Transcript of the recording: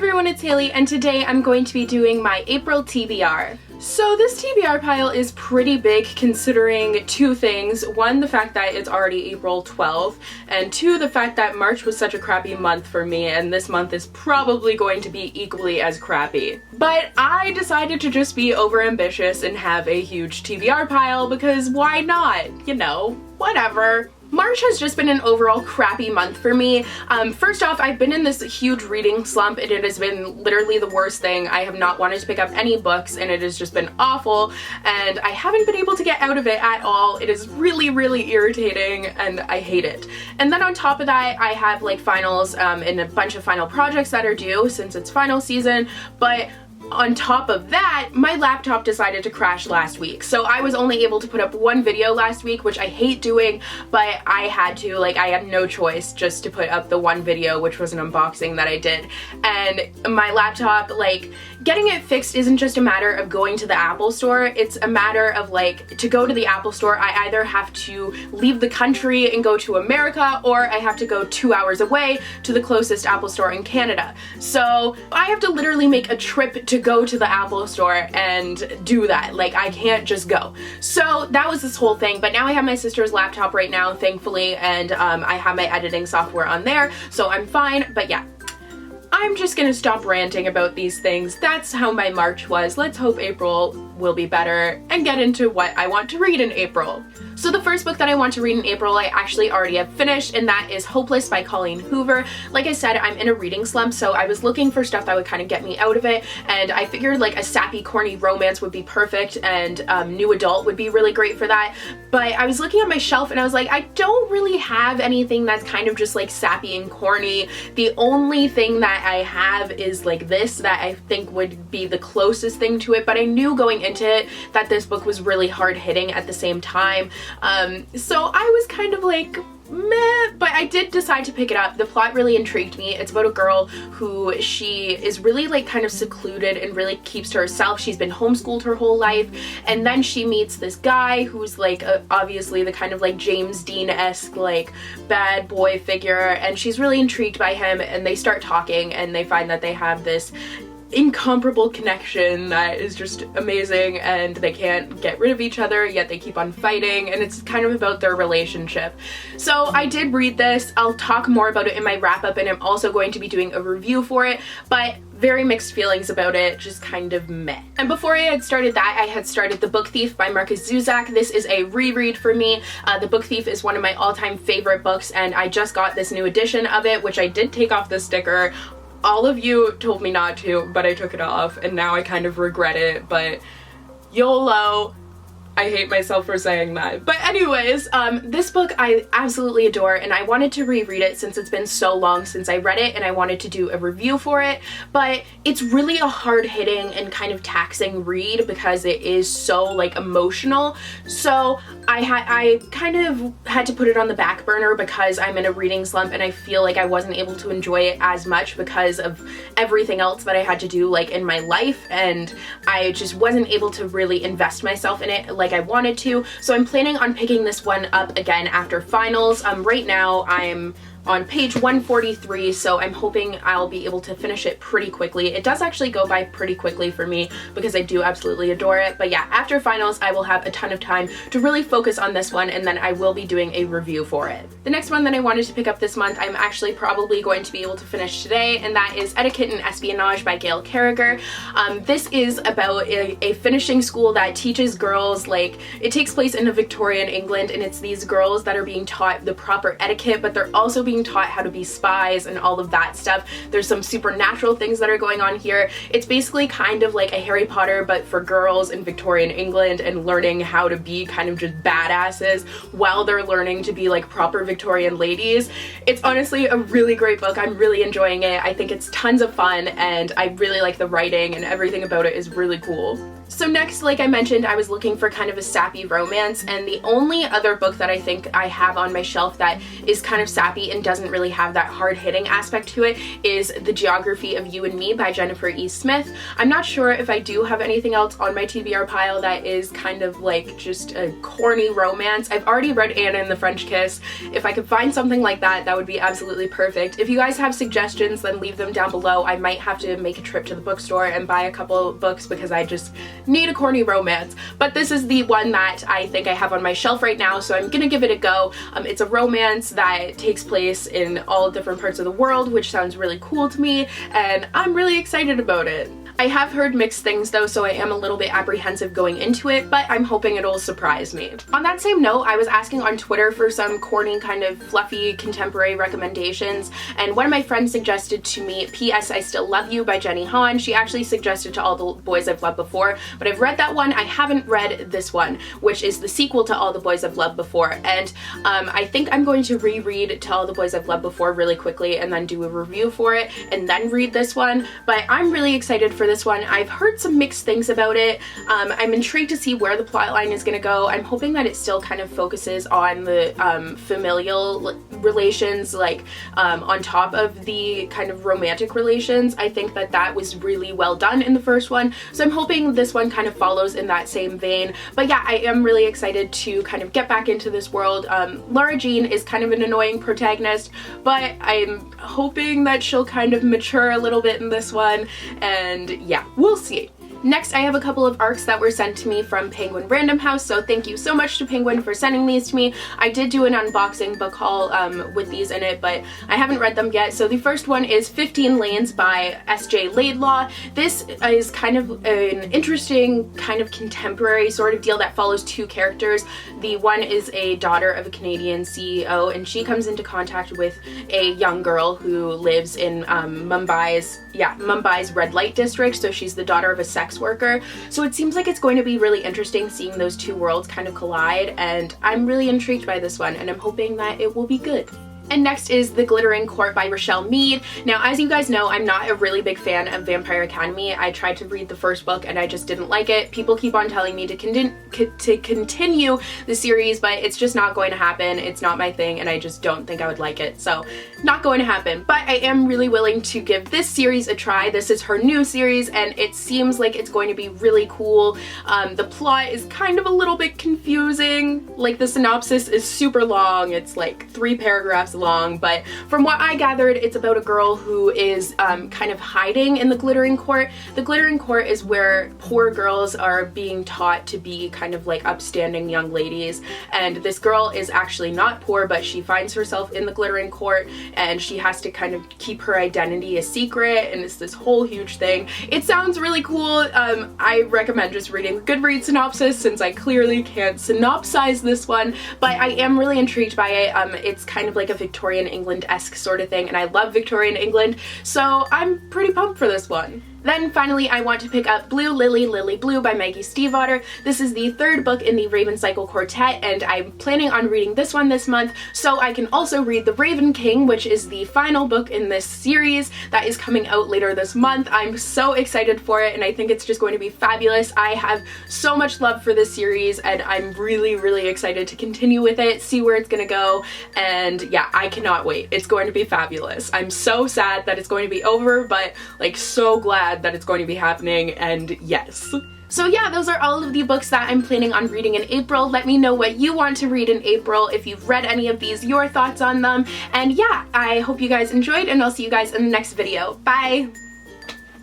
everyone, it's Haley, and today I'm going to be doing my April TBR. So this TBR pile is pretty big considering two things. One, the fact that it's already April 12th, and two, the fact that March was such a crappy month for me, and this month is probably going to be equally as crappy. But I decided to just be overambitious and have a huge TBR pile because why not? You know, whatever. March has just been an overall crappy month for me. First off, I've been in this huge reading slump and it has been literally the worst thing. I have not wanted to pick up any books and it has just been awful and I haven't been able to get out of it at all. It is really, really irritating and I hate it. And then on top of that, I have like finals and a bunch of final projects that are due since it's final season, but on top of that, my laptop decided to crash last week. So I was only able to put up one video last week, which I hate doing, but I had to, I had no choice just to put up the one video, which was an unboxing that I did. And my laptop, getting it fixed isn't just a matter of going to the Apple store, it's a matter of to go to the Apple store, I either have to leave the country and go to America, or I have to go 2 hours away to the closest Apple store in Canada. So I have to literally make a trip to go to the Apple store and do that. I can't just go. So that was this whole thing, but now I have my sister's laptop right now, thankfully, and I have my editing software on there, so I'm fine. But yeah, I'm just gonna stop ranting about these things. That's how my March was. Let's hope April will be better and get into what I want to read in April. So the first book that I want to read in April I actually already have finished, and that is Hopeless by Colleen Hoover. Like I said, I'm in a reading slump, so I was looking for stuff that would kind of get me out of it, and I figured a sappy, corny romance would be perfect, and new adult would be really great for that. But I was looking at my shelf and I was like, I don't really have anything that's kind of just sappy and corny. The only thing that I have is this that I think would be the closest thing to it, but I knew going into it that this book was really hard hitting at the same time. So I was kind of meh, but I did decide to pick it up. The plot really intrigued me. It's about a girl who she is really kind of secluded and really keeps to herself. She's been homeschooled her whole life, and then she meets this guy who's obviously the kind of James Dean-esque bad boy figure, and she's really intrigued by him, and they start talking and they find that they have this incomparable connection that is just amazing, and they can't get rid of each other, yet they keep on fighting, and it's kind of about their relationship. So I did read this. I'll talk more about it in my wrap-up, and I'm also going to be doing a review for it, but very mixed feelings about it, just kind of meh. And before I had started that, I had started The Book Thief by Markus Zusak. This is a reread for me. The Book Thief is one of my all-time favorite books, and I just got this new edition of it, which I did take off the sticker. All of you told me not to, but I took it off, and now I kind of regret it, but YOLO. I hate myself for saying that. But anyways, this book I absolutely adore, and I wanted to reread it since it's been so long since I read it, and I wanted to do a review for it, but it's really a hard-hitting and kind of taxing read because it is so emotional. So I kind of had to put it on the back burner because I'm in a reading slump, and I feel I wasn't able to enjoy it as much because of everything else that I had to do in my life, and I just wasn't able to really invest myself in it like I wanted to. So I'm planning on picking this one up again after finals. Right now I'm on page 143, so I'm hoping I'll be able to finish it pretty quickly. It does actually go by pretty quickly for me because I do absolutely adore it. But yeah, after finals I will have a ton of time to really focus on this one, and then I will be doing a review for it. The next one that I wanted to pick up this month I'm actually probably going to be able to finish today, and that is Etiquette and Espionage by Gail Carriger. This is about a finishing school that teaches girls, it takes place in Victorian England, and it's these girls that are being taught the proper etiquette, but they're also being taught how to be spies and all of that stuff. There's some supernatural things that are going on here. It's basically kind of like a Harry Potter but for girls in Victorian England, and learning how to be kind of just badasses while they're learning to be proper Victorian ladies. It's honestly a really great book. I'm really enjoying it. I think it's tons of fun, and I really like the writing, and everything about it is really cool. So next, like I mentioned, I was looking for kind of a sappy romance, and the only other book that I think I have on my shelf that is kind of sappy and and doesn't really have that hard-hitting aspect to it is The Geography of You and Me by Jennifer E. Smith. I'm not sure if I do have anything else on my TBR pile that is kind of like just a corny romance. I've already read Anna and the French Kiss. If I could find something like that, that would be absolutely perfect. If you guys have suggestions, then leave them down below. I might have to make a trip to the bookstore and buy a couple books because I just need a corny romance. But this is the one that I think I have on my shelf right now, so I'm gonna give it a go. It's a romance that takes place in all different parts of the world, which sounds really cool to me, and I'm really excited about it. I have heard mixed things though, so I am a little bit apprehensive going into it, but I'm hoping it'll surprise me. On that same note, I was asking on Twitter for some corny, kind of fluffy contemporary recommendations, and one of my friends suggested to me P.S. I Still Love You by Jenny Han. She actually suggested To All the Boys I've Loved Before, but I've read that one. I haven't read this one, which is the sequel to All the Boys I've Loved Before, and I think I'm going to reread To All the Boys I've Loved Before really quickly and then do a review for it and then read this one, but I'm really excited for this one. I've heard some mixed things about it. I'm intrigued to see where the plot line is going to go. I'm hoping that it still kind of focuses on the familial relations, like on top of the kind of romantic relations. I think that that was really well done in the first one, so I'm hoping this one kind of follows in that same vein. But yeah, I am really excited to kind of get back into this world. Laura Jean is kind of an annoying protagonist, but I'm hoping that she'll kind of mature a little bit in this one, and yeah, we'll see. Next, I have a couple of ARCs that were sent to me from Penguin Random House, so thank you so much to Penguin for sending these to me. I did do an unboxing book haul with these in it, but I haven't read them yet. So the first one is 15 Lanes by S.J. Laidlaw. This is kind of an interesting kind of contemporary sort of deal that follows two characters. The one is a daughter of a Canadian CEO, and she comes into contact with a young girl who lives in Mumbai's red light district, so she's the daughter of a sex worker. So it seems like it's going to be really interesting seeing those two worlds kind of collide, and I'm really intrigued by this one, and I'm hoping that it will be good. And next is The Glittering Court by Richelle Mead. Now, as you guys know, I'm not a really big fan of Vampire Academy. I tried to read the first book and I just didn't like it. People keep on telling me to continue the series, but it's just not going to happen. It's not my thing, and I just don't think I would like it. So, not going to happen. But I am really willing to give this series a try. This is her new series, and it seems like it's going to be really cool. The plot is kind of a little bit confusing. Like, the synopsis is super long. It's like 3 paragraphs long, but from what I gathered, it's about a girl who is kind of hiding in the Glittering Court. The Glittering Court is where poor girls are being taught to be kind of like upstanding young ladies, and this girl is actually not poor, but she finds herself in the Glittering Court, and she has to kind of keep her identity a secret, and it's this whole huge thing. It sounds really cool. I recommend just reading the Goodreads synopsis, since I clearly can't synopsize this one, but I am really intrigued by it. It's kind of like a Victorian England-esque sort of thing, and I love Victorian England, so I'm pretty pumped for this one. Then finally, I want to pick up Blue Lily, Lily Blue by Maggie Stiefvater. This is the 3rd book in the Raven Cycle Quartet, and I'm planning on reading this one this month, so I can also read The Raven King, which is the final book in this series that is coming out later this month. I'm so excited for it, and I think it's just going to be fabulous. I have so much love for this series, and I'm really, really excited to continue with it, see where it's gonna go, and yeah, I cannot wait. It's going to be fabulous. I'm so sad that it's going to be over, but like so glad that it's going to be happening, and yes. So yeah, those are all of the books that I'm planning on reading in April. Let me know what you want to read in April, if you've read any of these, your thoughts on them, and yeah, I hope you guys enjoyed, and I'll see you guys in the next video. Bye!